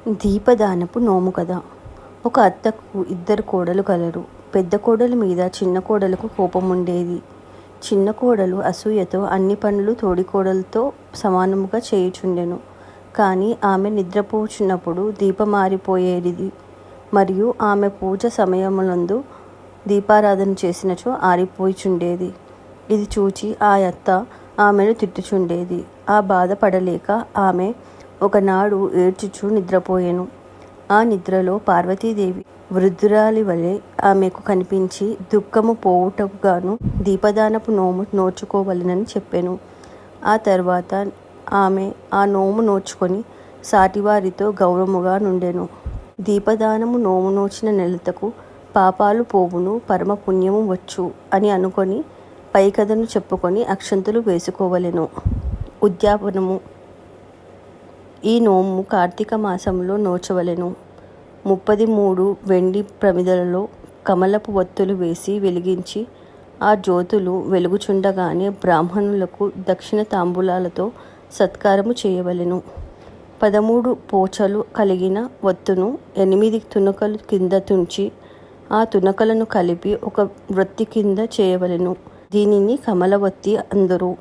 దీపదానపు నోము కథ. ఒక అత్తకు ఇద్దరు కోడలు కలరు. పెద్ద కోడలి మీద చిన్న కోడలకు కోపం ఉండేది. చిన్న కోడలు అసూయతో అన్ని పనులు తోడికోడలతో సమానముగా చేయుచుండెను. కానీ ఆమె నిద్రపోచున్నప్పుడు దీపమారిపోయేది మరియు ఆమె పూజ సమయములందు దీపారాధన చేసినచో ఆరిపోయిచుండేది. ఇది చూచి ఆ అత్త ఆమెను తిట్టుచుండేది. ఆ బాధ పడలేక ఆమె ఒకనాడు ఏడ్చుచూ నిద్రపోయెను. ఆ నిద్రలో పార్వతీదేవి వృద్ధురాలి వలె ఆమెకు కనిపించి దుఃఖము పోవుటకుగాను దీపదానపు నోము నోచుకోవలెనని చెప్పెను. ఆ తర్వాత ఆమె ఆ నోము నోచుకొని సాటివారితో గౌరవముగా నుండెను. దీపదానము నోము నోచిన నెలతకు పాపాలు పోవును, పరమ పుణ్యము వచ్చు అని అనుకొని పై కథను చెప్పుకొని అక్షంతలు వేసుకోవలెను. ఉద్యాపనము. ఈ నోము కార్తీక మాసంలో నోచవలెను. 33 వెండి ప్రమిదలలో కమలపు ఒత్తులు వేసి వెలిగించి ఆ జ్యోతులు వెలుగుచుండగానే బ్రాహ్మణులకు దక్షిణ తాంబూలాలతో సత్కారము చేయవలెను. 13 పోచలు కలిగిన ఒత్తును 8 తునకలు కింద తుంచి ఆ తునకలను కలిపి ఒక వృత్తి కింద చేయవలెను. దీనిని కమలవత్తి అందురు.